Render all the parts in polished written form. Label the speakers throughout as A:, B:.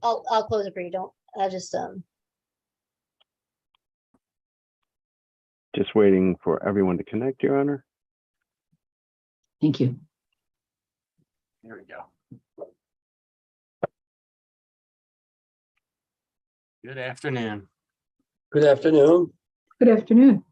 A: I'll close it for you. Don't, I just,
B: Just waiting for everyone to connect, Your Honor.
C: Thank you.
D: There we go. Good afternoon.
E: Good afternoon.
C: Good afternoon.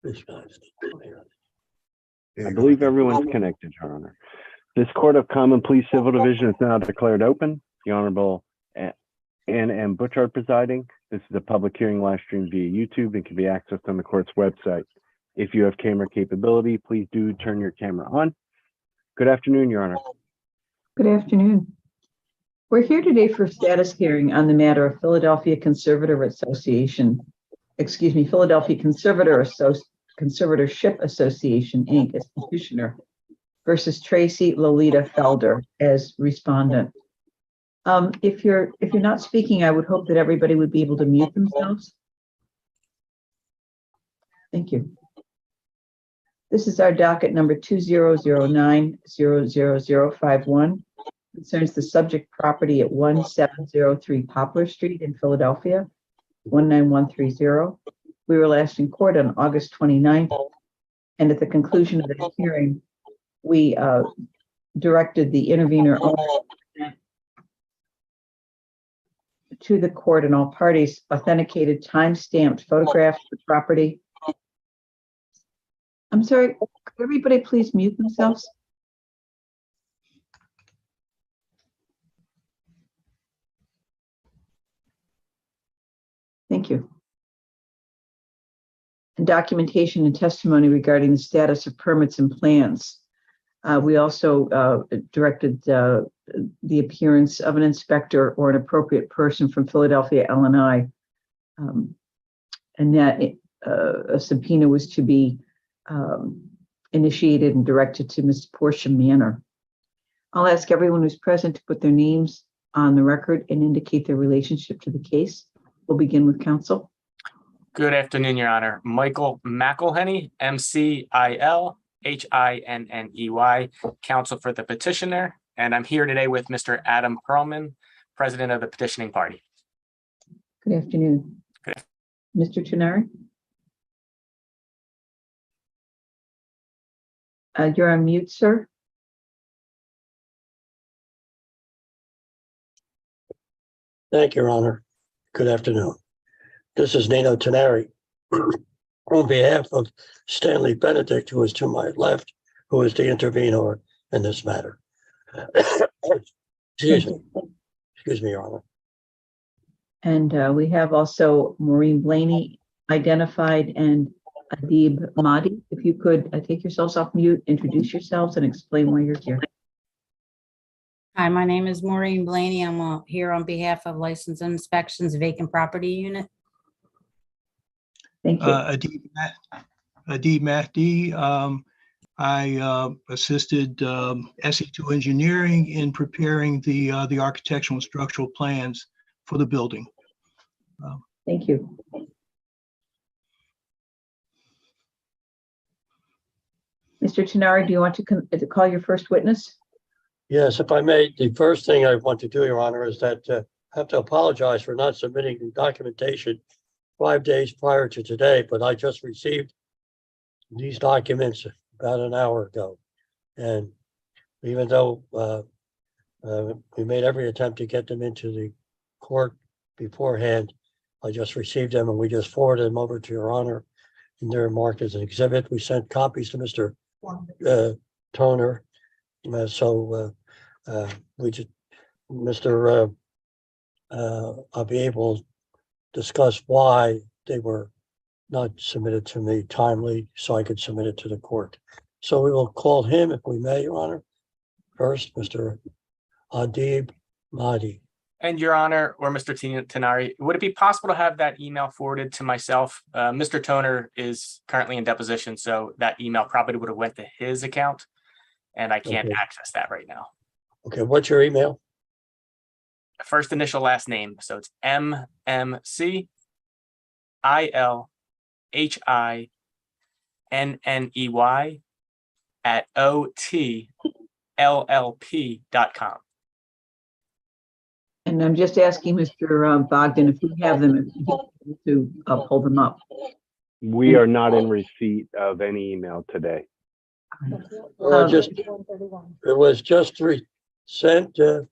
E: This guy's
B: I believe everyone's connected, Your Honor. This Court of Common Pleas Civil Division is now declared open. The Honorable Ann M. Butchart presiding. This is a public hearing live streamed via YouTube and can be accessed on the court's website. If you have camera capability, please do turn your camera on. Good afternoon, Your Honor.
C: Good afternoon. We're here today for a status hearing on the matter of Philadelphia Conservatorship Association, Inc. as petitioner versus Tracy Lolita Felder as respondent. If you're not speaking, I would hope that everybody would be able to mute themselves. Thank you. This is our docket number 2009-00051. Concerns the subject property at 1703 Poplar Street in Philadelphia, 19130. We were last in court on August 29th, and at the conclusion of the hearing, we directed the intervener to the court and all parties authenticated time-stamped photographs of the property. I'm sorry, could everybody please mute themselves? Thank you. And documentation and testimony regarding the status of permits and plans. We also directed the appearance of an inspector or an appropriate person from Philadelphia, Illinois, and that a subpoena was to be initiated and directed to Ms. Portia Manor. I'll ask everyone who's present to put their names on the record and indicate their relationship to the case. We'll begin with counsel.
D: Good afternoon, Your Honor. Michael McElhenney, McIlhenney, counsel for the petitioner. And I'm here today with Mr. Adam Perlman, president of the petitioning party.
C: Good afternoon.
D: Good.
C: Mr. Chinari? You're on mute, sir.
E: Thank you, Your Honor. Good afternoon. This is Nino Tenari on behalf of Stanley Benedict, who is to my left, who is the intervenor in this matter. Excuse me. Excuse me, Your Honor.
C: And we have also Maureen Blaney identified and Adib Mahdi. If you could take yourselves off mute, introduce yourselves and explain why you're here.
F: Hi, my name is Maureen Blaney. I'm here on behalf of License and Inspections Vacant Property Unit.
C: Thank you.
G: Adib Mahdi. I assisted SE2 Engineering in preparing the architectural and structural plans for the building.
C: Thank you. Mr. Tenari, do you want to call your first witness?
E: Yes, if I may, the first thing I want to do, Your Honor, is that I have to apologize for not submitting the documentation 5 days prior to today, but I just received these documents about an hour ago. And even though we made every attempt to get them into the court beforehand, I just received them and we just forwarded them over to Your Honor, and they're marked as an exhibit. We sent copies to Mr. Toner. We just, Mr. I'll be able to discuss why they were not submitted to me timely so I could submit it to the court. So we will call him, if we may, Your Honor. First, Mr. Adib Mahdi.
D: And Your Honor, or Mr. Tenari, would it be possible to have that email forwarded to myself? Mr. Toner is currently in deposition, so that email probably would have went to his account. and I can't
E: Okay.
D: access that right now.
E: Okay, what's your email?
D: First initial, last name. So it's MMCILHINNEY@OTLLP.com.
C: And I'm just asking Mr. Bogdan if we have them, if he's able to pull them up.
B: We are not in receipt of any email today.
E: Well,
C: Um,
E: just, it was just sent at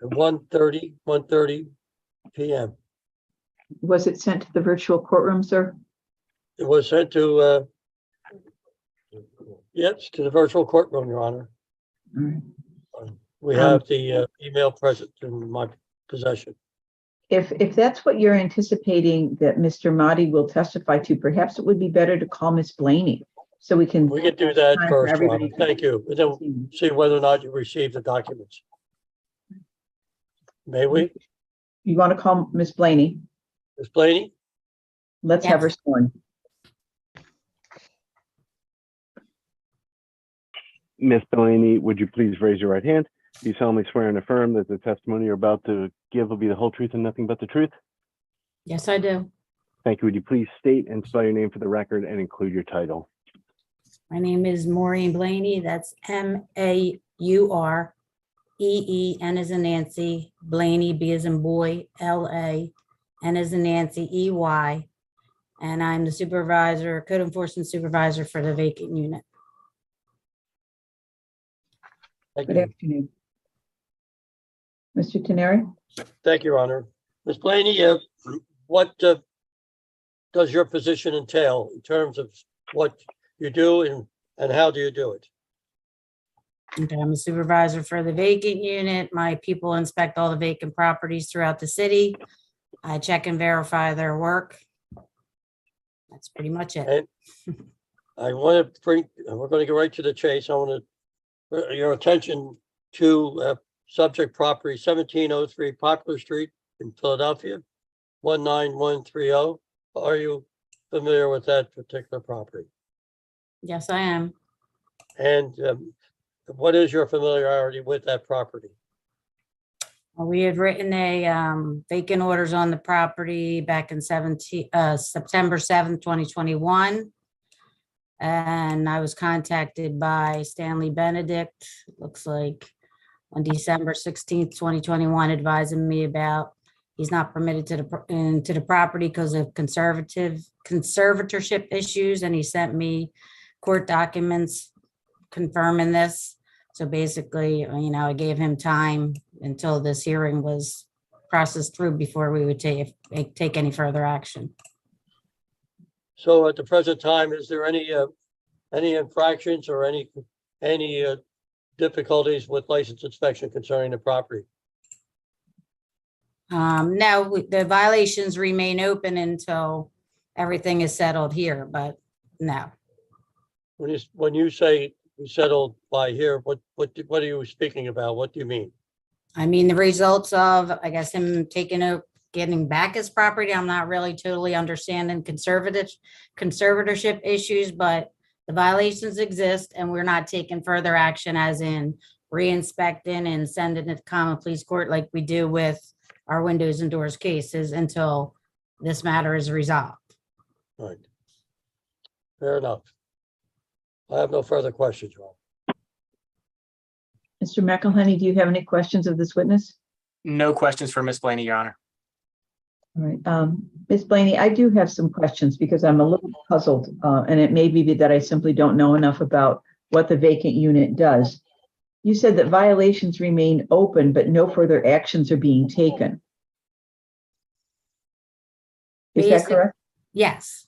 E: 1:30 PM.
C: Was it sent to the virtual courtroom, sir?
E: It was sent to, yes, to the virtual courtroom, Your Honor.
C: All right.
E: We have the email present in my possession.
C: If that's what you're anticipating that Mr. Mahdi will testify to, perhaps it would be better to call Miss Blaney so we can.
E: We can do that
C: time for
E: first, Your Honor.
C: everybody to-
E: Thank you. And then see whether or not you received the documents. May we?
C: You want to call Miss Blaney?
E: Ms. Blaney?
C: Let's have her
F: Yes.
C: sworn.
B: Ms. Delaney, would you please raise your right hand? Do you solemnly swear and affirm that the testimony you're about to give will be the whole truth and nothing but the truth?
F: Yes, I do.
B: Thank you. Would you please state and spell your name for the record and include your title?
F: My name is Maureen Blaney. That's MAUREEN as in Nancy, Blaney, B as in boy, LA, N as in Nancy, EY. And I'm the supervisor, code enforcement supervisor for the vacant unit.
E: Thank
C: Good
E: you.
C: afternoon. Mr. Teneri?
E: Thank you, Your Honor. Ms. Blaney, what does your position entail in terms of what you do and how do you do it?
F: Okay, I'm a supervisor for the vacant unit. My people inspect all the vacant properties throughout the city. I check and verify their work. That's pretty much it.
E: And I want to bring, we're going to go right to the chase. I want to your attention to subject property 1703 Poplar Street in Philadelphia, 19130. Are you familiar with that particular property?
F: Yes, I am.
E: And what is your familiarity with that property?
F: Well, we had written a vacant orders on the property back in September 7th, 2021. And I was contacted by Stanley Benedict, looks like on December 16th, 2021, advising me about he's not permitted into the property because of conservatorship issues. And he sent me court documents confirming this. So basically, I gave him time until this hearing was processed through before we would take any further action.
E: So at the present time, is there any infractions or any difficulties with license inspection concerning the property?
F: No, the violations remain open until everything is settled here, but no.
E: When you say we settled by here, what are you speaking about? What do you mean?
F: I mean, the results of, I guess, him getting back his property. I'm not really totally understanding conservatorship issues, but the violations exist and we're not taking further action as in re-inspecting and sending it to common police court like we do with our windows and doors cases until this matter is resolved.
E: Right. Fair enough. I have no further questions, Rob.
C: Mr. McElhenney, do you have any questions of this witness?
D: No questions for Ms. Blaney, Your Honor.
C: All right, Ms. Blaney, I do have some questions because I'm a little puzzled, and it may be that I simply don't know enough about what the vacant unit does. You said that violations remain open, but no further actions are being taken. Is that correct?
F: Yes.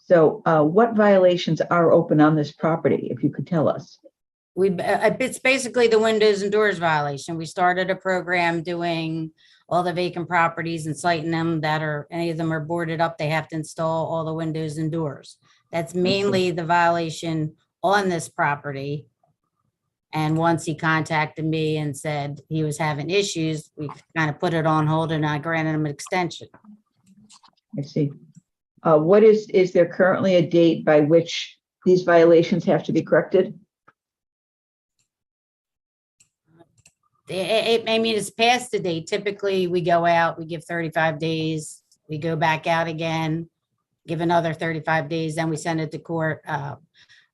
C: So what violations are open on this property, if you could tell us?
F: It's basically the windows and doors violation. We started a program doing all the vacant properties and citing them any of them are boarded up. They have to install all the windows and doors. That's mainly the violation on this property. And once he contacted me and said he was having issues, we kind of put it on hold and I granted him an extension.
C: I see. Is there currently a date by which these violations have to be corrected?
F: I mean, it's past the date. Typically, we go out, we give 35 days, we go back out again, give another 35 days, then we send it to court.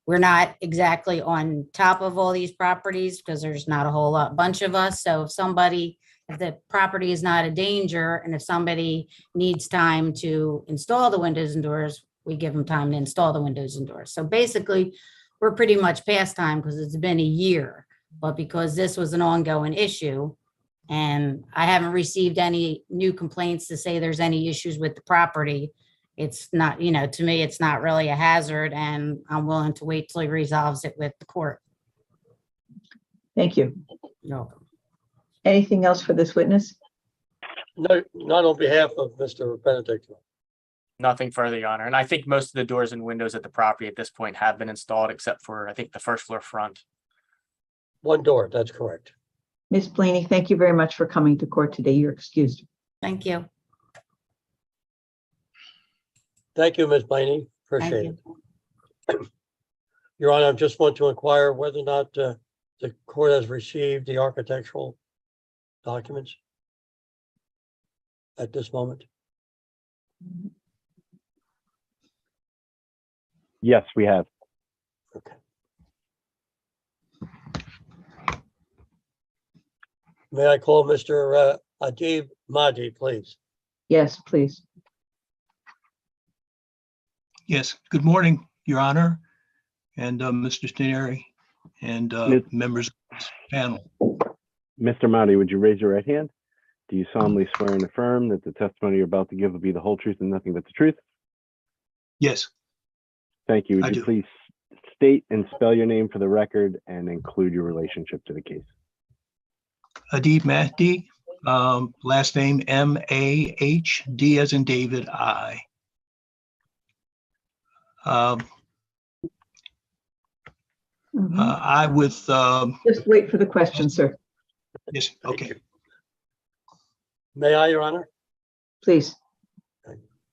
F: We're not exactly on top of all these properties because there's not a whole bunch of us. So if the property is not a danger, and if somebody needs time to install the windows and doors, we give them time to install the windows and doors. So basically, we're pretty much past time because it's been a year. But because this was an ongoing issue, and I haven't received any new complaints to say there's any issues with the property, it's not, to me, it's not really a hazard, and I'm willing to wait till he resolves it with the court.
C: Thank you.
F: You're welcome.
C: Anything else for this witness?
E: No, not on behalf of Mr. Benedicto.
D: Nothing further, Your Honor. And I think most of the doors and windows at the property at this point have been installed, except for, I think, the first floor front.
E: One door, that's correct.
C: Ms. Blaney, thank you very much for coming to court today. You're excused.
F: Thank you.
E: Thank you, Ms. Blaney.
F: Thank
E: Appreciate
F: you.
E: it. Your Honor, I just want to inquire whether or not the court has received the architectural documents at this moment.
B: Yes, we have.
E: Okay. May I call Mr. Adib Mahdi, please?
C: Yes, please.
G: Yes, good morning, Your Honor, and Mr. Steneri, and members of this panel.
B: Mr. Mahdi, would you raise your right hand? Do you solemnly swear and affirm that the testimony you're about to give will be the whole truth and nothing but the truth?
G: Yes,
B: Thank you.
G: I
B: Would you
G: do.
B: please state and spell your name for the record and include your relationship to the case?
G: Adib Mahdi, last name M-A-H-D as in David, I. I with,
C: Just wait for the question, sir,
G: yes,
E: Thank
G: okay.
E: you. May I, Your Honor?
C: please.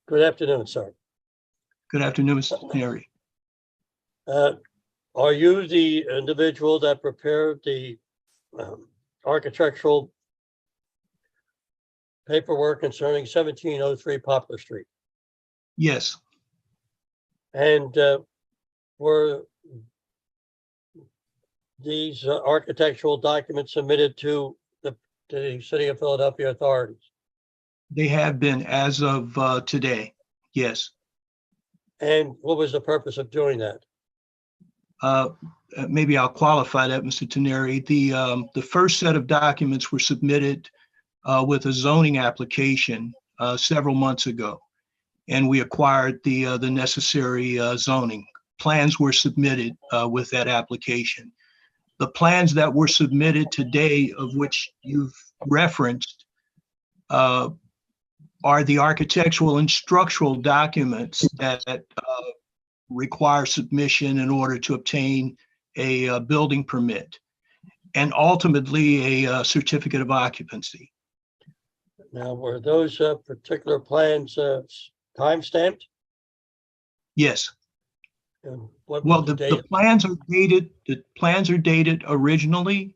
E: Good afternoon, sir.
G: Good afternoon, Mr. Steneri.
E: Are you the individual that prepared the architectural paperwork concerning 1703 Poplar Street?
G: Yes,
E: And were these architectural documents submitted to the City of Philadelphia authorities?
G: they have been as of today, yes.
E: And what was the purpose of doing that?
G: Maybe I'll qualify that, Mr. Teneri. The first set of documents were submitted with a zoning application several months ago, and we acquired the necessary zoning. Plans were submitted with that application. The plans that were submitted today, of which you've referenced, are the architectural and structural documents that require submission in order to obtain a building permit and ultimately a certificate of occupancy.
E: Now, were those particular plans time-stamped?
G: Yes.
E: And what
G: Well,
E: was the
G: the
E: date?
G: plans are dated originally.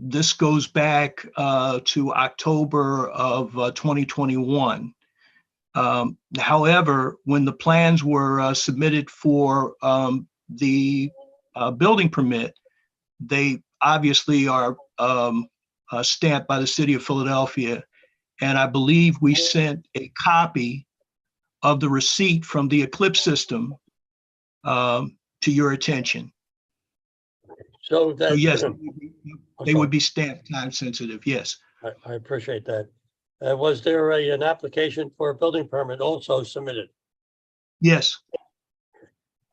G: This goes back to October of 2021. However, when the plans were submitted for the building permit, they obviously are stamped by the City of Philadelphia. And I believe we sent a copy of the receipt from the Eclipse system to your attention.
E: So
G: So
E: that,
G: yes,
E: I'm
G: they
E: sorry.
G: would be stamped time sensitive, yes.
E: I appreciate that. Was there an application for a building permit also submitted?
G: Yes,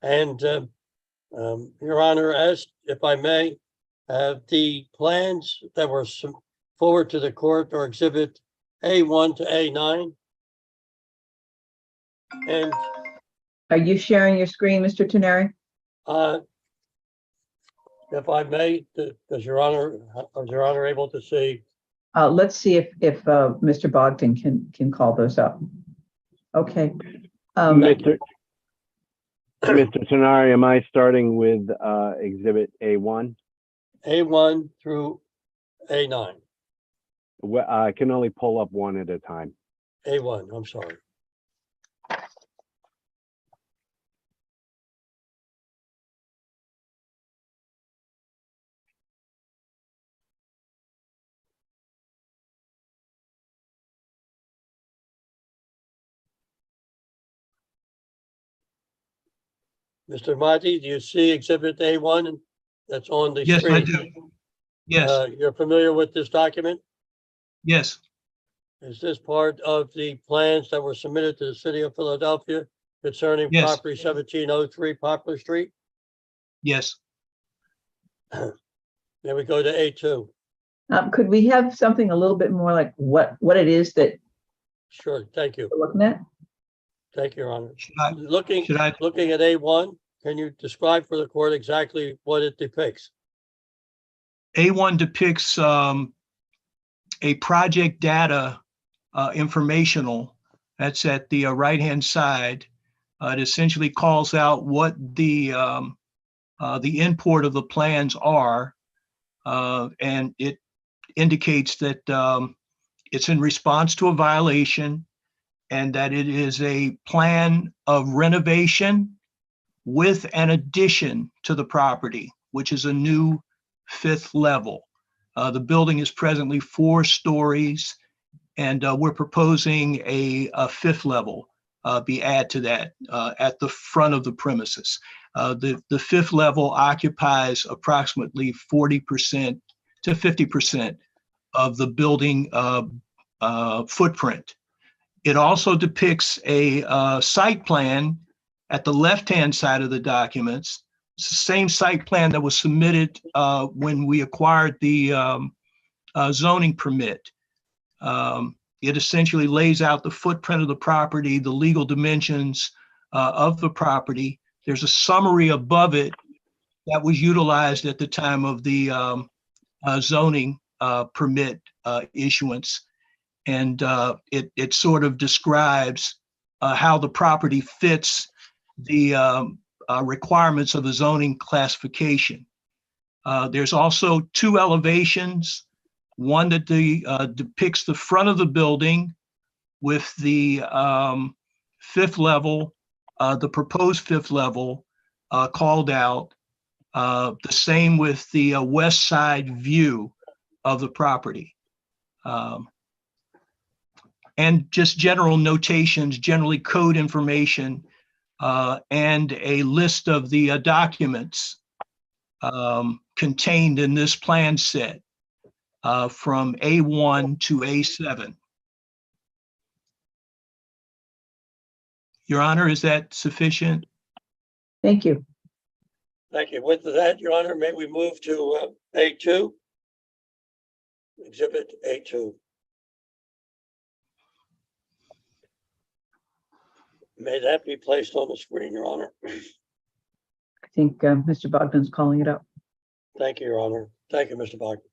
E: And Your Honor, as if I may, the plans that were forwarded to the court are exhibit A1 to A9. And
C: Are you sharing your screen, Mr. Teneri?
E: if I may, is Your Honor able to see?
C: Let's see if Mr. Bogdan can call those up. Okay.
B: Mr. Mr. Tenari, am I starting with Exhibit A1?
E: A1 through A9.
B: Well, I can only pull up one at a time.
E: A1, I'm sorry. Mr. Marty, do you see Exhibit A1 that's on the
G: Yes, I
E: screen?
G: do. Yes,
E: You're familiar with this document?
G: yes,
E: Is this part of the plans that were submitted to the city of Philadelphia concerning
G: Yes.
E: property 1703 Poplar Street?
G: yes.
E: Then we go to A2.
C: Could we have something a little bit more like what it is that
E: Sure, thank you.
C: we're looking at?
E: Thank you, Your Honor.
G: Should I,
E: Looking
G: should I,
E: at A1, can you describe for the court exactly what it depicts?
G: A1 depicts a project data informational that's at the right-hand side. It essentially calls out what the import of the plans are, and it indicates that it's in response to a violation and that it is a plan of renovation with an addition to the property, which is a new 5th level. The building is presently 4 stories, and we're proposing a 5th level be added to that at the front of the premises. The 5th level occupies approximately 40% to 50% of the building footprint. It also depicts a site plan at the left-hand side of the documents. It's the same site plan that was submitted when we acquired the zoning permit. It essentially lays out the footprint of the property, the legal dimensions of the property. There's a summary above it that was utilized at the time of the zoning permit issuance. And it sort of describes how the property fits the requirements of the zoning classification. There's also 2 elevations, one that depicts the front of the building with the 5th level, the proposed 5th level called out, the same with the west side view of the property. And just general notations, generally code information, and a list of the documents contained in this plan set from A1 to A7. Your Honor, is that sufficient?
C: Thank you.
E: Thank you. With that, Your Honor, may we move to A2? Exhibit A2. May that be placed on the screen, Your Honor.
C: I think Mr. Bogdan's calling it up.
E: Thank you, Your Honor. Thank you, Mr. Bogdan.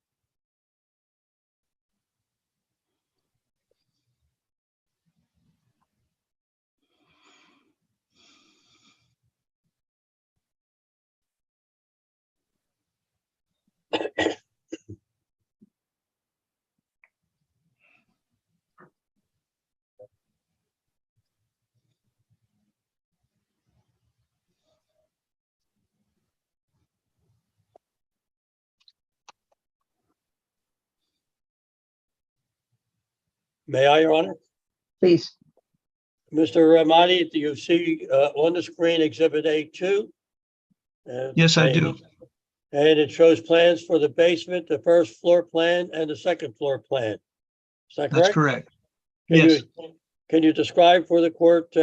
E: May I, Your Honor?
C: Please.
E: Mr. Ramadi, do you see on the screen Exhibit A2?
G: Yes, I do.
E: And it shows plans for the basement, the first floor plan, and the second floor plan. Is that correct?
G: That's correct.
E: Can
G: Yes.
E: Can you describe for the court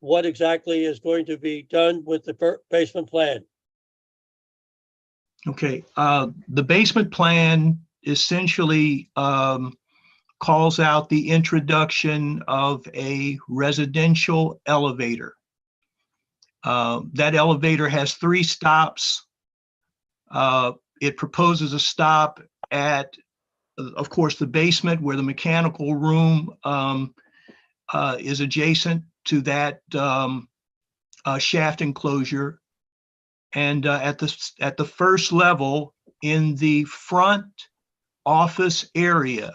E: what exactly is going to be done with the basement plan?
G: Okay. The basement plan essentially calls out the introduction of a residential elevator. That elevator has 3 stops. It proposes a stop at, of course, the basement where the mechanical room is adjacent to that shaft enclosure. And at the first level in the front office area,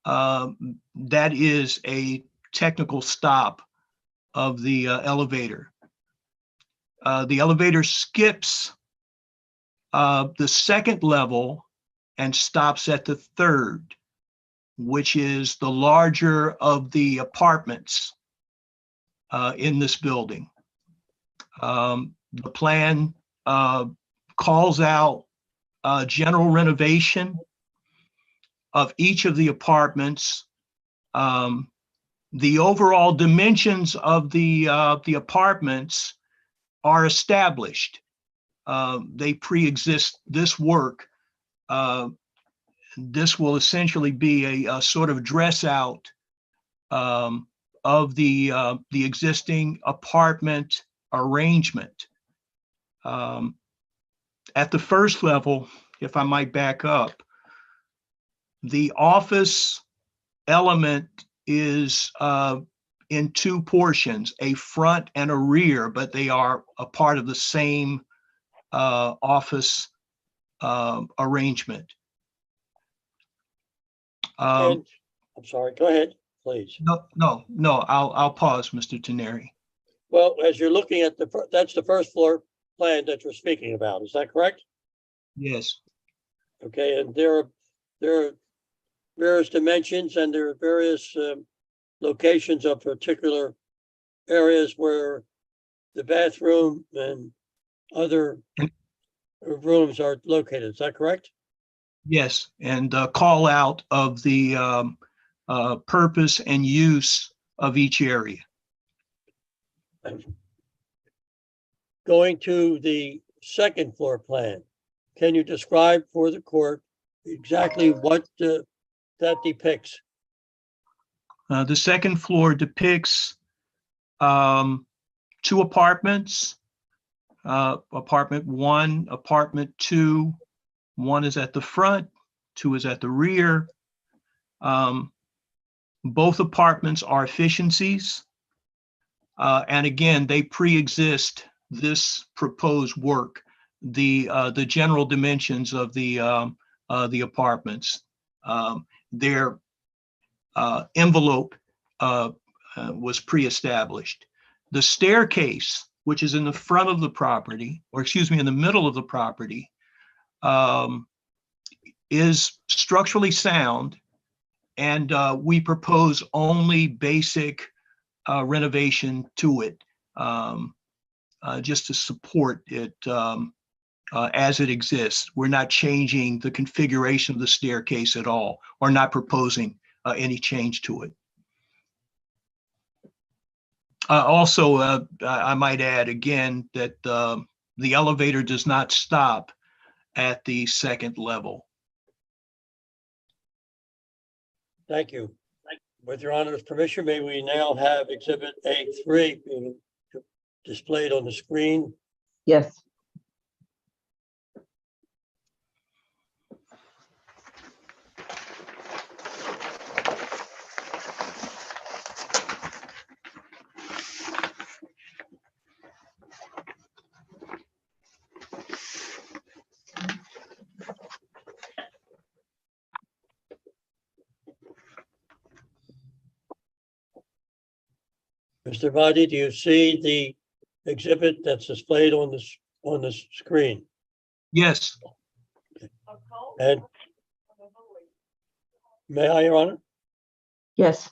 G: that is a technical stop of the elevator. The elevator skips the second level and stops at the third, which is the larger of the apartments in this building. The plan calls out general renovation of each of the apartments. The overall dimensions of the apartments are established. They pre-exist this work. This will essentially be a sort of dress out of the existing apartment arrangement. At the first level, if I might back up, the office element is in two portions, a front and a rear, but they are a part of the same office arrangement.
E: And, I'm sorry, go ahead, please.
G: No, I'll pause, Mr. Teneri.
E: Well, as you're looking at that's the first floor plan that you're speaking about, is that correct?
G: Yes,
E: Okay, and there are various dimensions and there are various locations of particular areas where the bathroom and other rooms are located. Is that correct?
G: yes, and call out of the purpose and use of each area.
E: Going to the second floor plan, can you describe for the court exactly what that depicts?
G: The second floor depicts two apartments, apartment 1, apartment 2. 1 is at the front, 2 is at the rear. Both apartments are efficiencies. And again, they pre-exist this proposed work, the general dimensions of the apartments. Their envelope was pre-established. The staircase, which is in the front of the property, or excuse me, in the middle of the property, is structurally sound, and we propose only basic renovation to it, just to support it as it exists. We're not changing the configuration of the staircase at all, or not proposing any change to it. Also, I might add again that the elevator does not stop at the second level.
E: Thank you. With your honor's permission, may we now have exhibit A3 being displayed on the screen?
C: Yes.
E: Mr. Vadi, do you see the exhibit that's displayed on the screen?
G: Yes,
E: And may I, Your Honor?
C: Yes.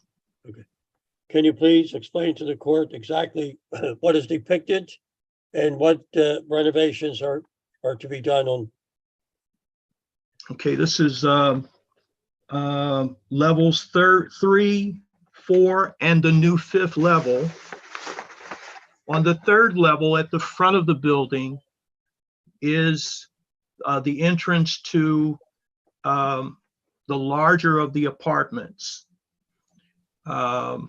E: Can you please explain to the court exactly what is depicted and what renovations are to be done on?
G: okay, this is levels 3, 4, and the new 5th level. On the 3rd level at the front of the building is the entrance to the larger of the apartments. There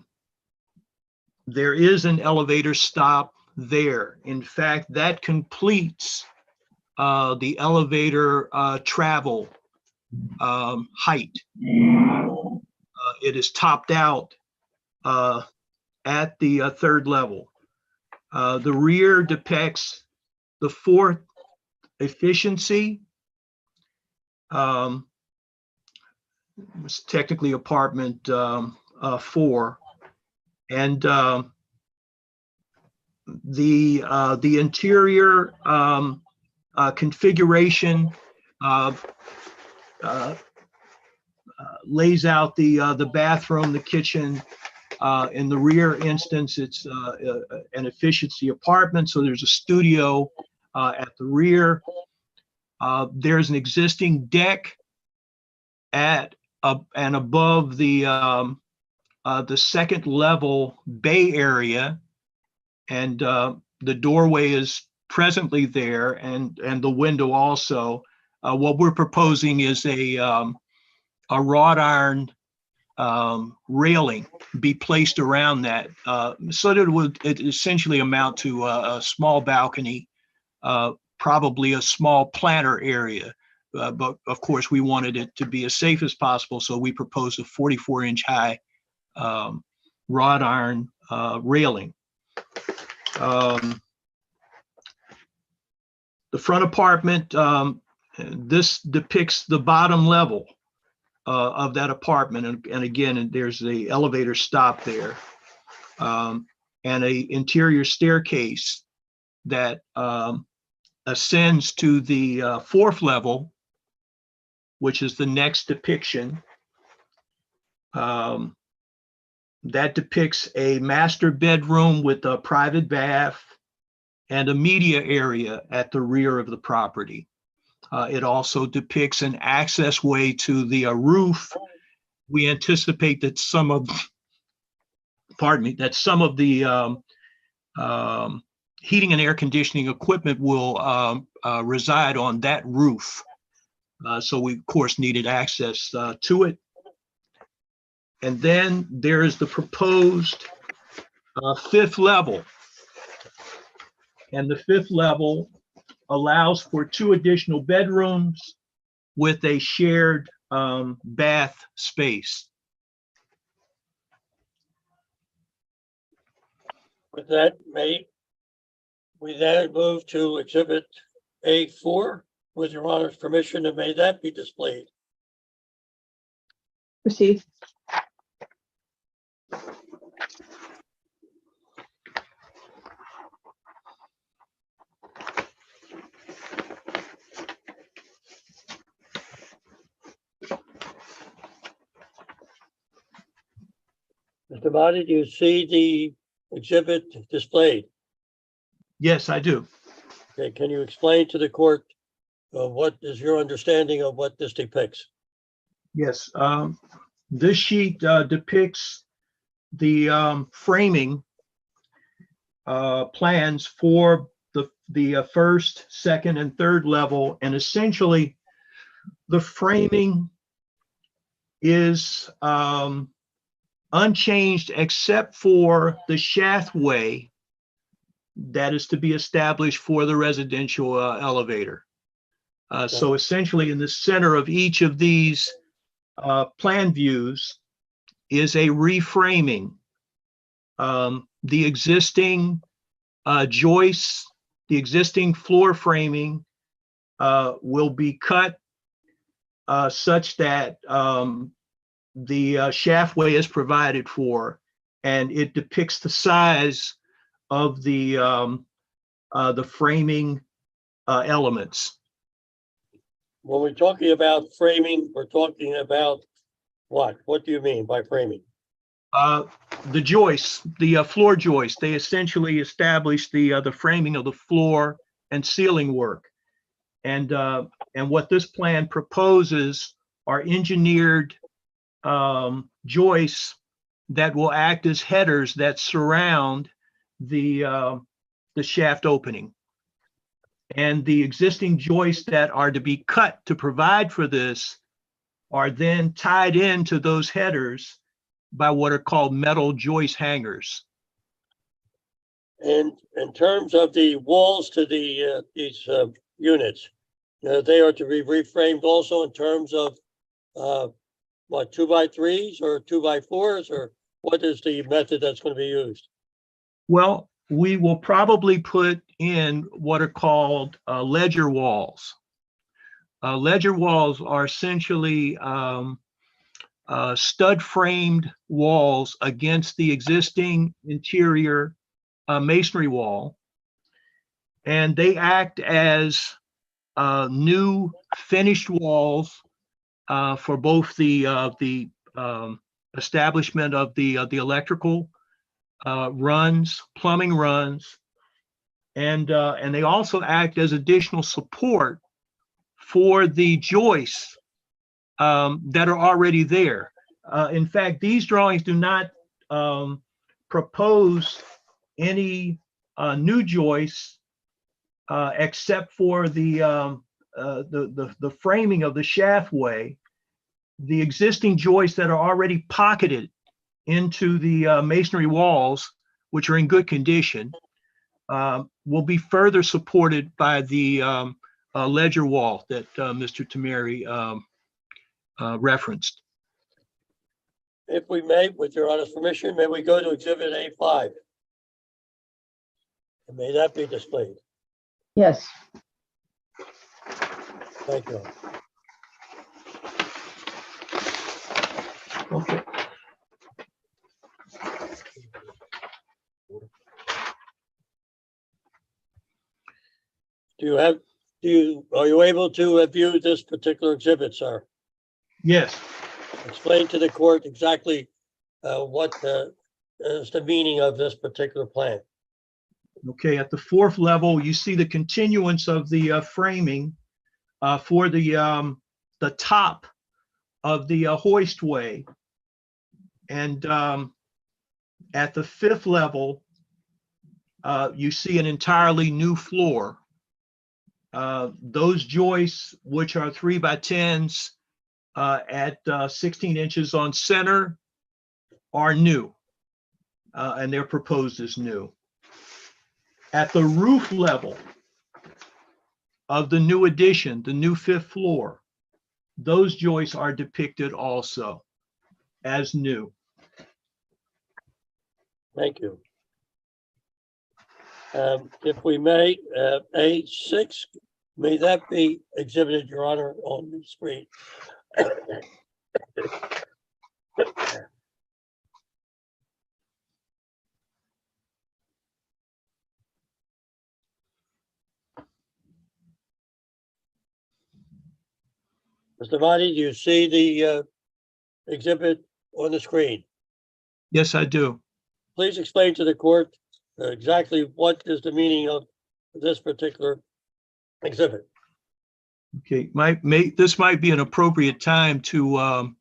G: is an elevator stop there. In fact, that completes the elevator travel height. It is topped out at the 3rd level. The rear depicts the fourth efficiency. It's technically apartment 4. And the interior configuration lays out the bathroom, the kitchen. In the rear instance, it's an efficiency apartment, so there's a studio at the rear. There's an existing deck at and above the second level bay area, and the doorway is presently there, and the window also. What we're proposing is a wrought iron railing be placed around that, so that it essentially amount to a small balcony, probably a small planter area. But of course, we wanted it to be as safe as possible, so we proposed a 44-inch high wrought iron railing. The front apartment, this depicts the bottom level of that apartment, and again, there's the elevator stop there, and a interior staircase that ascends to the fourth level, which is the next depiction. That depicts a master bedroom with a private bath and a media area at the rear of the property. It also depicts an access way to the roof. We anticipate that some of the heating and air conditioning equipment will reside on that roof. So we, of course, needed access to it. And then there is the proposed fifth level. And the fifth level allows for 2 additional bedrooms with a shared bath space.
E: With that, may we then move to Exhibit A4 with Your Honor's permission, and may that be displayed.
C: Proceed.
E: Mr. Body, do you see the exhibit displayed?
G: Yes, I do.
E: Okay, can you explain to the court what is your understanding of what this depicts?
G: Yes, this sheet depicts the framing plans for the first, second, and third level, and essentially the framing is unchanged except for the shaftway that is to be established for the residential elevator. So essentially, in the center of each of these plan views is a reframing. The existing joists, the existing floor framing will be cut such that the shaftway is provided for, and it depicts the size of the framing elements.
E: When we're talking about framing, we're talking about what? What do you mean by framing?
G: The joists, the floor joists, they essentially establish the framing of the floor and ceiling work. And what this plan proposes are engineered joists that will act as headers that surround the shaft opening. And the existing joists that are to be cut to provide for this are then tied into those headers by what are called metal joist hangers.
E: And in terms of the walls to the these units, they are to be reframed also in terms of what, 2x3s or 2x4s, or what is the method that's going to be used?
G: Well, we will probably put in what are called ledger walls. Ledger walls are essentially stud framed walls against the existing interior masonry wall. And they act as new finished walls for both the establishment of the electrical runs, plumbing runs, and they also act as additional support for the joists that are already there. In fact, these drawings do not propose any new joists except for the framing of the shaftway. The existing joists that are already pocketed into the masonry walls, which are in good condition, will be further supported by the ledger wall that Mr. Tameri referenced.
E: If we may, with your honor's permission, may we go to exhibit A5? And may that be displayed?
C: Yes.
E: Thank you.
G: Okay.
E: Are you able to view this particular exhibit, sir?
G: Yes.
E: Explain to the court exactly what is the meaning of this particular plan.
G: Okay, at the fourth level, you see the continuance of the framing for the top of the hoistway. And at the fifth level, you see an entirely new floor. Those joists, which are 3x10s at 16 inches on center, are new, and they're proposed as new. At the roof level of the new addition, the new fifth floor, those joists are depicted also as new.
E: Thank you. If we may, A6, may that be exhibited, Your Honor, on the screen? Mr. Mahdi, do you see the exhibit on the screen?
G: Yes, I do.
E: Please explain to the court exactly what is the meaning of this particular exhibit.
G: Okay, this might be an appropriate time to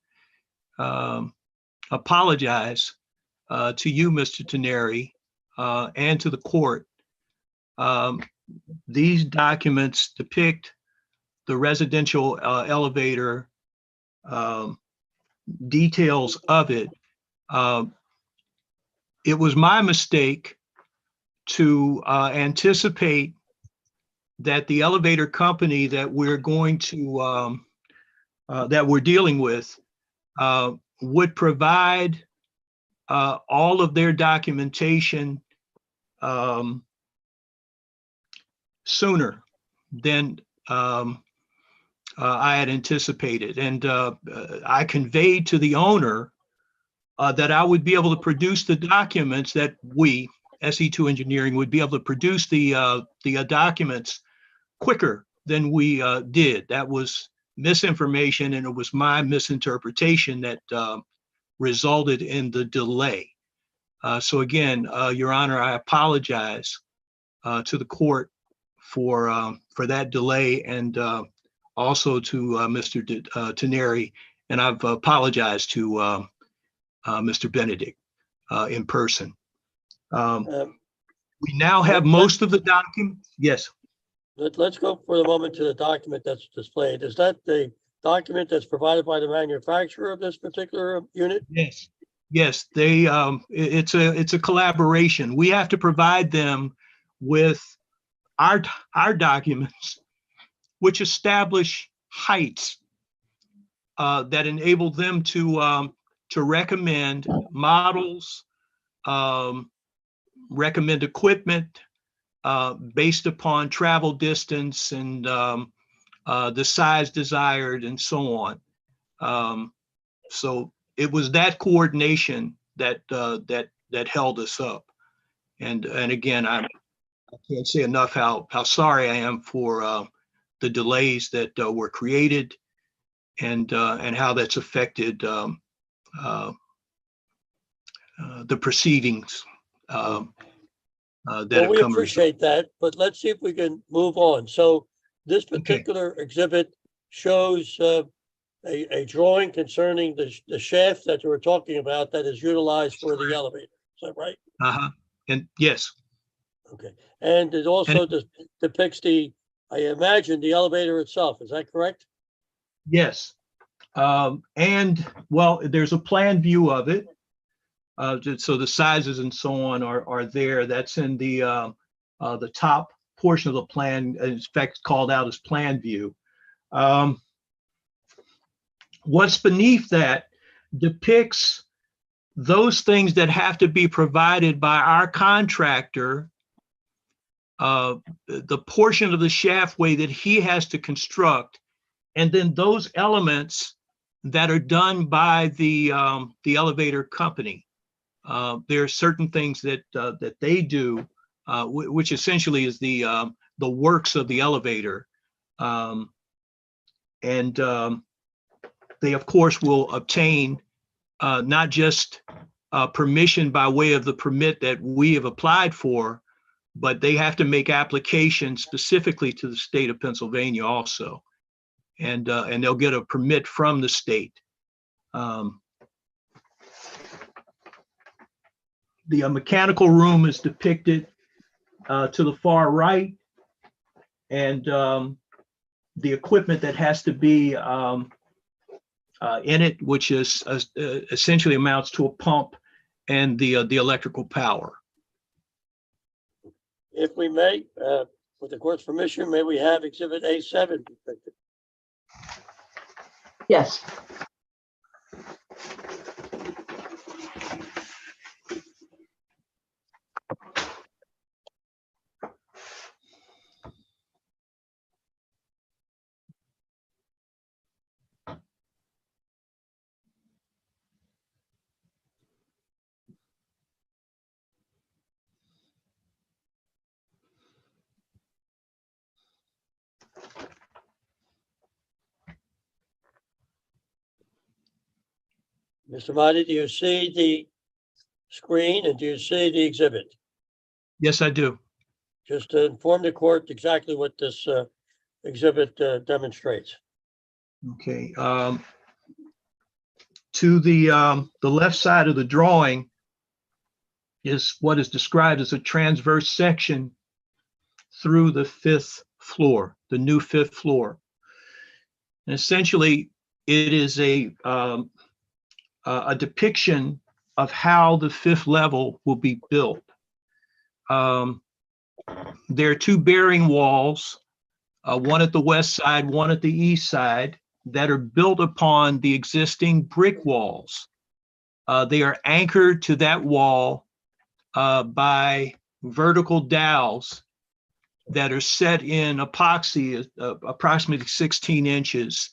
G: apologize to you, Mr. Teneri, and to the court. These documents depict the residential elevator, details of it. It was my mistake to anticipate that the elevator company that we're going to, that we're dealing with would provide all of their documentation sooner than I had anticipated. And I conveyed to the owner that I would be able to produce the documents, that we, SE2 Engineering, would be able to produce the documents quicker than we did. That was misinformation, and it was my misinterpretation that resulted in the delay. So again, Your Honor, I apologize to the court for that delay, and also to Mr. Teneri, and I've apologized to Mr. Benedict in person. We now have most of the documents. Yes.
E: Let's go for the moment to the document that's displayed. Is that the document that's provided by the manufacturer of this particular unit?
G: Yes. Yes, they. It's a collaboration. We have to provide them with our documents, which establish heights that enable them to recommend models, recommend equipment based upon travel distance and the size desired and so on. So it was that coordination that held us up. And again, I can't say enough how sorry I am for the delays that were created and how that's affected the proceedings that
E: Well,
G: have
E: we
G: come.
E: appreciate that, but let's see if we can move on. So this particular exhibit shows a drawing concerning the shaft that you were talking about that is utilized for the elevator. Is that right?
G: Uh-huh. And yes,
E: Okay. And it also depicts I imagine, the elevator itself. Is that correct?
G: yes. And well, there's a plan view of it. So the sizes and so on are there. That's in the top portion of the plan, in fact, called out as plan view. What's beneath that depicts those things that have to be provided by our contractor, the portion of the shaftway that he has to construct, and then those elements that are done by the elevator company. There are certain things that they do, which essentially is the works of the elevator, and they of course will obtain not just permission by way of the permit that we have applied for, but they have to make applications specifically to the state of Pennsylvania also, and they'll get a permit from the state. The mechanical room is depicted to the far right, and the equipment that has to be in it, which is essentially amounts to a pump and the electrical power.
E: If we may, with the court's permission, may we have exhibit A7 depicted?
C: Yes.
E: Mr. Mahdi, do you see the screen and do you see the exhibit?
G: Yes, I do.
E: Just to inform the court exactly what this exhibit demonstrates.
G: Okay. To the left side of the drawing is what is described as a transverse section through the fifth floor, the new fifth floor. And essentially, it is a depiction of how the fifth level will be built. There are two bearing walls, one at the west side, one at the east side, that are built upon the existing brick walls. They are anchored to that wall by vertical dowels that are set in epoxy, approximately 16 inches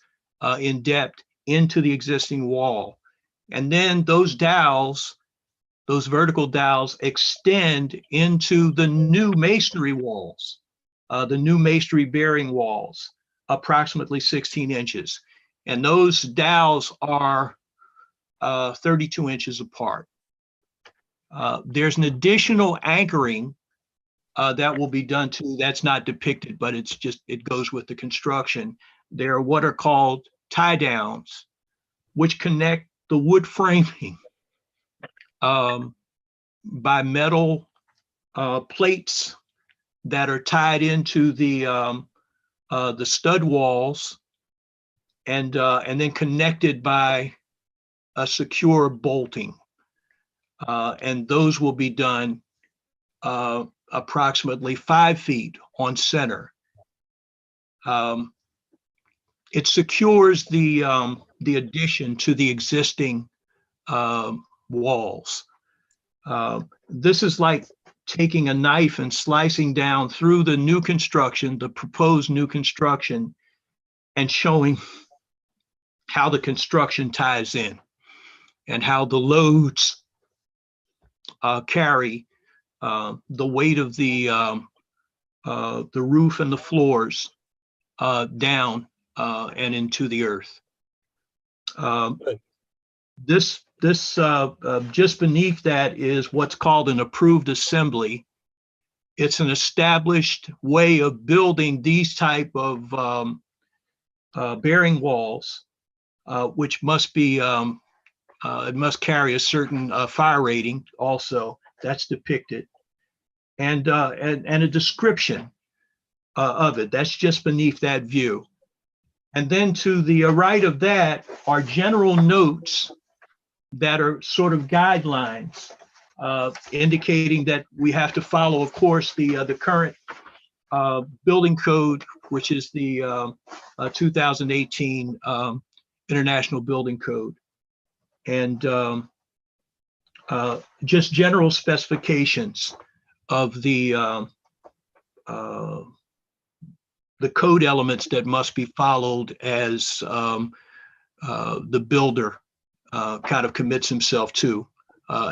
G: in depth into the existing wall. And then those dowels, those vertical dowels, extend into the new masonry walls, the new masonry bearing walls, approximately 16 inches. And those dowels are 32 inches apart. There's an additional anchoring that will be done too. That's not depicted, but it's just, it goes with the construction. There are what are called tie downs, which connect the wood framing by metal plates that are tied into the stud walls and then connected by a secure bolting. And those will be done approximately 5 feet on center. It secures the addition to the existing walls. This is like taking a knife and slicing down through the new construction, the proposed new construction, and showing how the construction ties in and how the loads carry the weight of the roof and the floors down and into the earth. This just beneath that is what's called an approved assembly. It's an established way of building these type of bearing walls, which must be it must carry a certain fire rating also. That's depicted, and a description of it. That's just beneath that view. And then to the right of that are general notes that are sort of guidelines indicating that we have to follow, of course, the current building code, which is the 2018 International Building Code, and just general specifications of the code elements that must be followed as the builder kind of commits himself to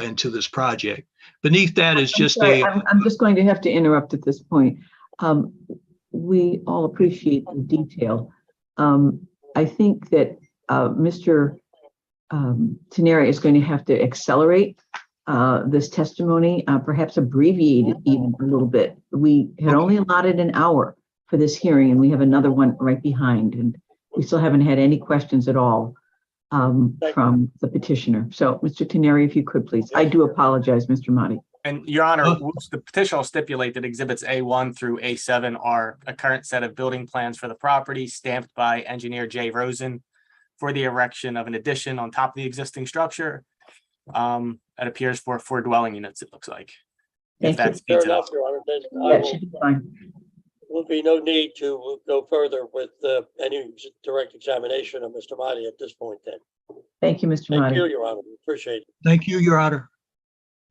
G: into this project. Beneath that is just
C: I'm just going to have to interrupt at this point. We all appreciate the detail. I think that Mr. Teneri is going to have to accelerate this testimony, perhaps abbreviate it even a little bit. We had only allotted an hour for this hearing, and we have another one right behind, and we still haven't had any questions at all from the petitioner. So, Mr. Teneri, if you could, please. I do apologize, Mr. Motti.
D: And Your Honor, the petition will stipulate that exhibits A1 through A7 are a current set of building plans for the property stamped by engineer J. Rosen for the erection of an addition on top of the existing structure. It appears for 4 dwelling units, it looks like. If that
E: Fair
D: speeds it up.
E: enough, Your Honor. Then
C: That should be fine.
E: will be no need to go further with any direct examination of Mr. Motti at this point then.
C: Thank you, Mr.
E: Thank you,
C: Motti.
E: Your Honor. We appreciate it.
G: Thank you, Your Honor.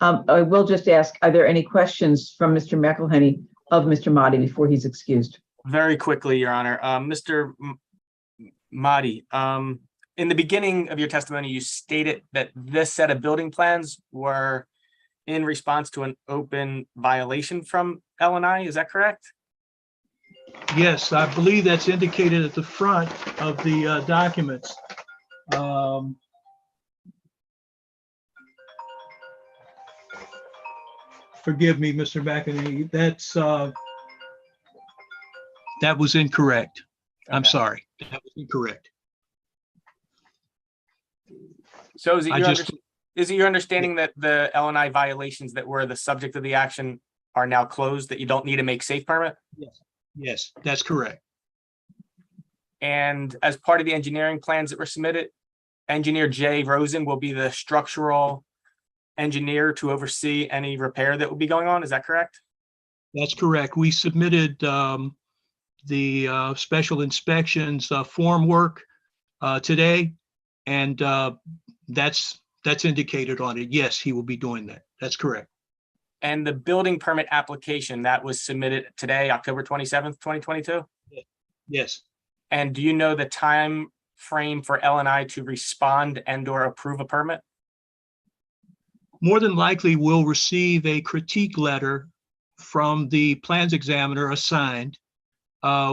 C: I will just ask, are there any questions from Mr. McElhenney of Mr. Motti before he's excused?
D: Very quickly, Your Honor. Mr. Motti, in the beginning of your testimony, you stated that this set of building plans were in response to an open violation from L&I. Is that correct?
G: Yes, I believe that's indicated at the front of the documents. Forgive me, Mr. McEnany, that was incorrect. I'm
D: Okay.
G: sorry, that was incorrect.
D: So is it
G: I
D: your,
G: just-
D: is it your understanding that the L&I violations that were the subject of the action are now closed, that you don't need to make safe permit?
G: Yes, that's correct.
D: And as part of the engineering plans that were submitted, engineer J. Rosen will be the structural engineer to oversee any repair that will be going on. Is that correct?
G: That's correct. We submitted the special inspections form work today, and that's indicated on it. Yes, he will be doing that. That's correct.
D: And the building permit application that was submitted today, October 27th, 2022?
G: Yes.
D: And do you know the time frame for L&I to respond and or approve a permit?
G: More than likely, we'll receive a critique letter from the plans examiner assigned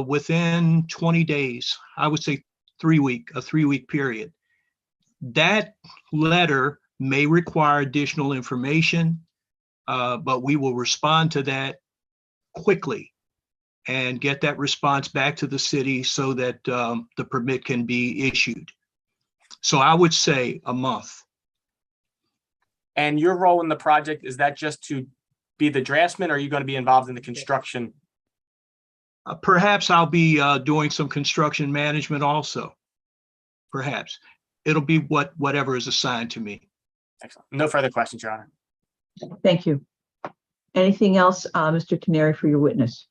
G: within 20 days. I would say a 3-week period. That letter may require additional information, but we will respond to that quickly and get that response back to the city so that the permit can be issued. So I would say a month.
D: And your role in the project, is that just to be the draftsman, or are you going to be involved in the construction?
G: Perhaps I'll be doing some construction management also. Perhaps. It'll be whatever is assigned to me.
D: Excellent. No further questions, Your Honor.
C: Thank you. Anything else, Mr. Teneri, for your witness?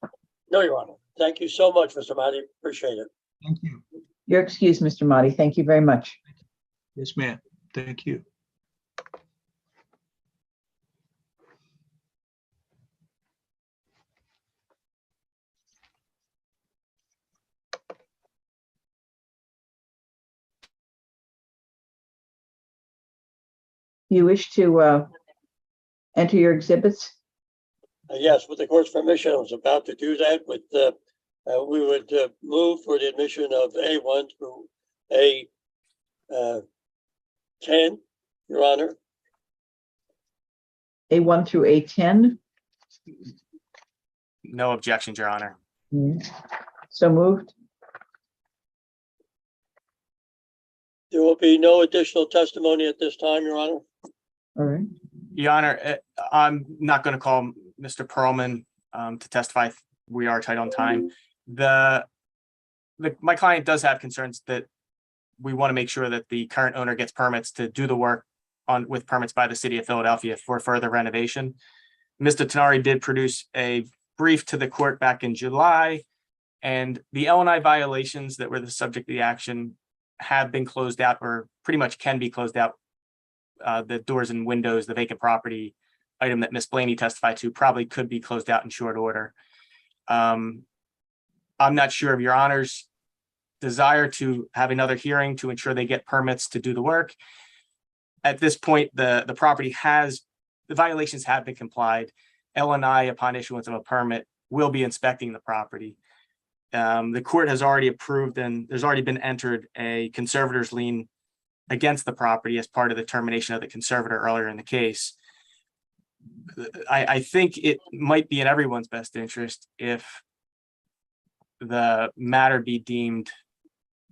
E: No, Your Honor. Thank you so much, Mr. Motti. Appreciate it.
G: Thank you.
C: You're excused, Mr. Motti. Thank you very much.
G: Yes, ma'am. Thank you.
C: You wish to enter your exhibits?
E: Yes, with the court's permission, I was about to do that, but we would move for the admission of A1 through A10, Your Honor.
C: A1 through A10?
D: No objections, Your Honor.
C: So moved.
E: There will be no additional testimony at this time, Your Honor.
C: All right.
D: Your Honor, I'm not going to call Mr. Perlman to testify. We are tight on time. My client does have concerns that we want to make sure that the current owner gets permits to do the work with permits by the city of Philadelphia for further renovation. Mr. Tenari did produce a brief to the court back in July, and the L&I violations that were the subject of the action have been closed out, or pretty much can be closed out. The doors and windows, the vacant property item that Ms. Blaney testified to probably could be closed out in short order. I'm not sure of Your Honor's desire to have another hearing to ensure they get permits to do the work. At this point, the violations have been complied. L&I, upon issuance of a permit, will be inspecting the property. The court has already approved, and there's already been entered a conservator's lien against the property as part of the termination of the conservator earlier in the case. I think it might be in everyone's best interest if the matter be deemed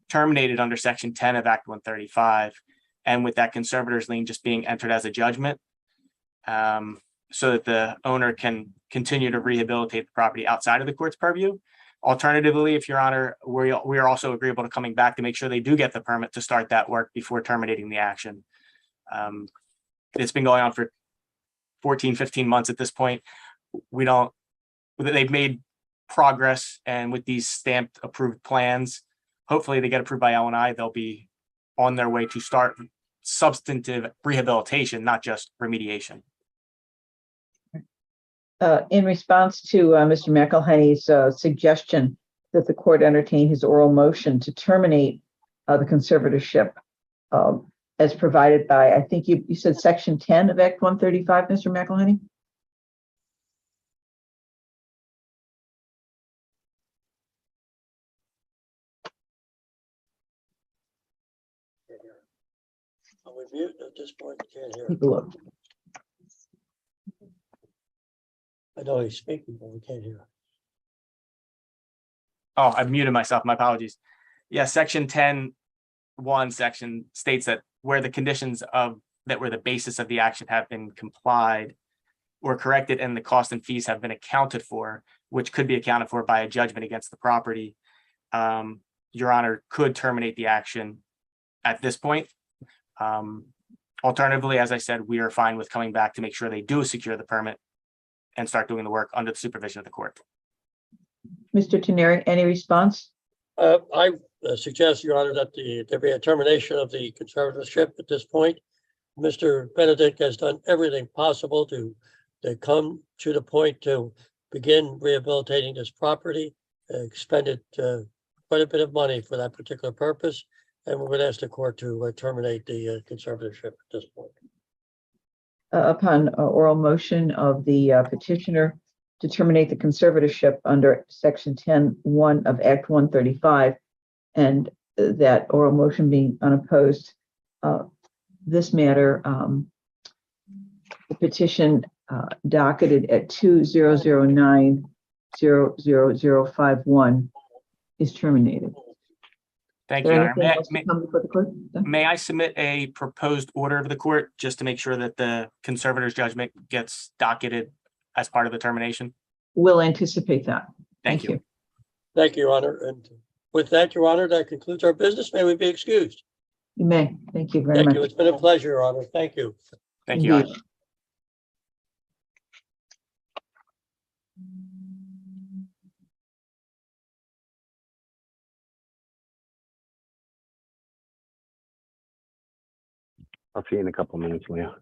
D: terminated under Section 10 of Act 135, and with that conservator's lien just being entered as a judgment, so that the owner can continue to rehabilitate the property outside of the court's purview. Alternatively, if Your Honor, we are also agreeable to coming back to make sure they do get the permit to start that work before terminating the action. It's been going on for 14, 15 months at this point. They've made progress, and with these stamped approved plans, hopefully they get approved by L&I, they'll be on their way to start substantive rehabilitation, not just remediation.
C: In response to Mr. McElhenney's suggestion that the court entertain his oral motion to terminate the conservatorship as provided by, I think you said Section 10 of Act 135, Mr. McElhenney?
E: Are we mute at this point? Can't hear.
C: Take a look.
E: I know he's speaking, but we can't hear.
D: Oh, I've muted myself. My apologies. Yeah, Section 10(1) section states that where the conditions that were the basis of the action have been complied or corrected, and the cost and fees have been accounted for, which could be accounted for by a judgment against the property, Your Honor could terminate the action at this point. Alternatively, as I said, we are fine with coming back to make sure they do secure the permit and start doing the work under the supervision of the court.
C: Mr. Teneri, any response?
E: I suggest, Your Honor, that there be a termination of the conservatorship at this point. Mr. Benedict has done everything possible to come to the point to begin rehabilitating this property, expended quite a bit of money for that particular purpose, and we would ask the court to terminate the conservatorship at this point.
C: Upon oral motion of the petitioner to terminate the conservatorship under Section 10(1) of Act 135, and that oral motion being unopposed, this matter, the petition docketed at 2009-00051 is terminated.
D: Thank
C: Is
D: you,
C: there
D: Your Honor.
C: anything else to come before the court?
D: May I submit a proposed order of the court just to make sure that the conservator's judgment gets docketed as part of the termination?
C: We'll anticipate that.
D: Thank you.
E: Thank you, Your Honor. And with that, Your Honor, that concludes our business. May we be excused?
C: You may. Thank you very
E: Thank
C: much.
E: you. It's been a pleasure, Your Honor. Thank you.
D: Thank you, Your
C: Indeed.
D: Honor.
B: I'll see you in a couple minutes, Leah.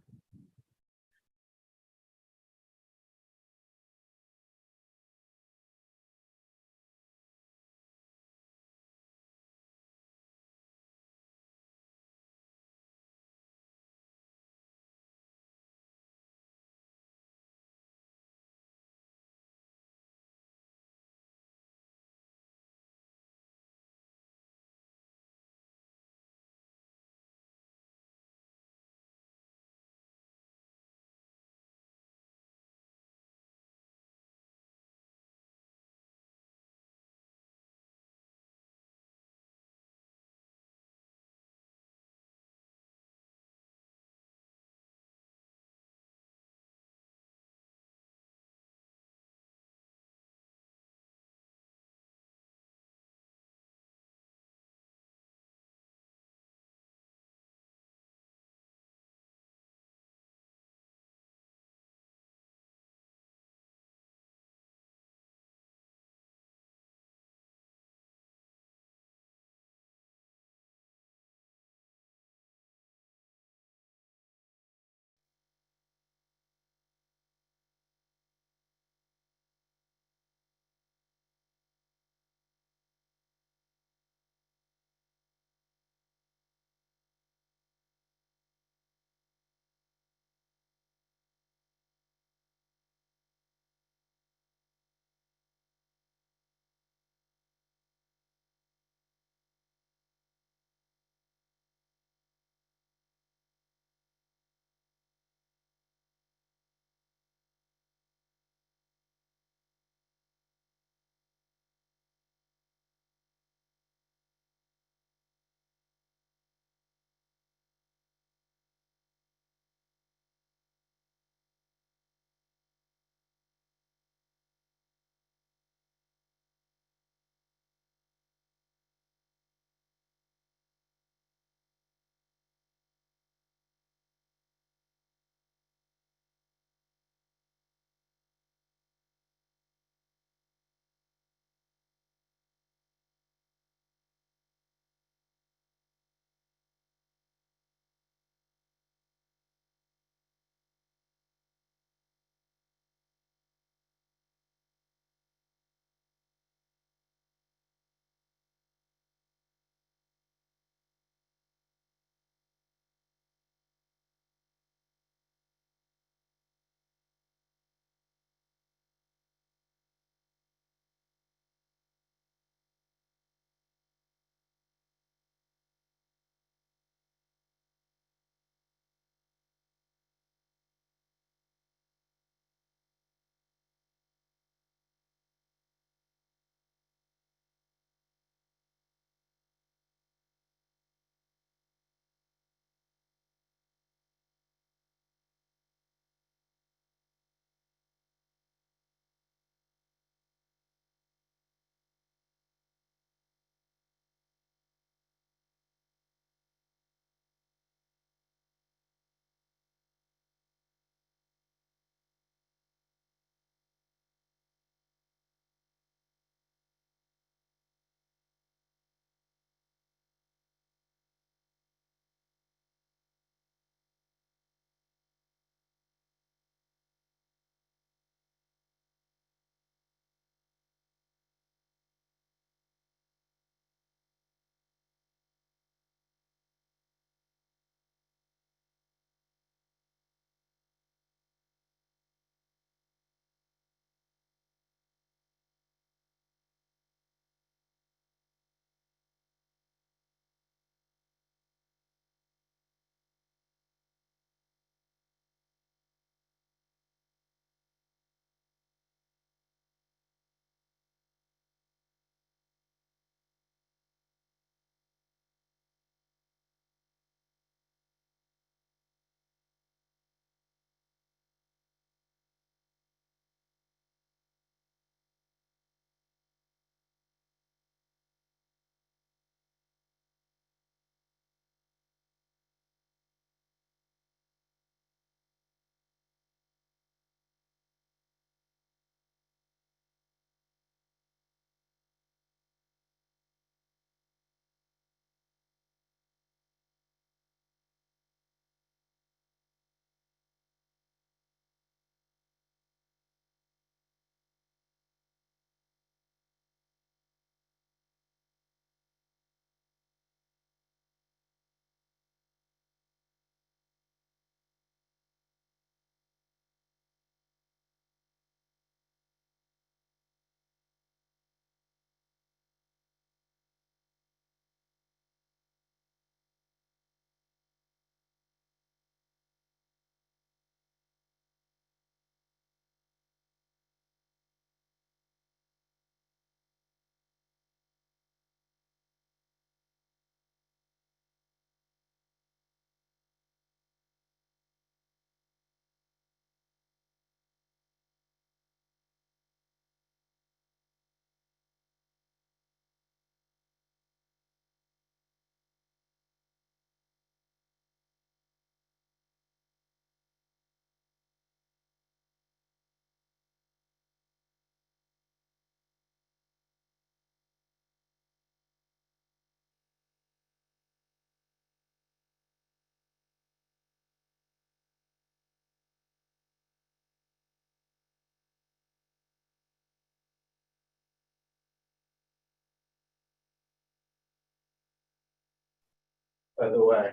H: by the way.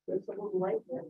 C: There's a little light there.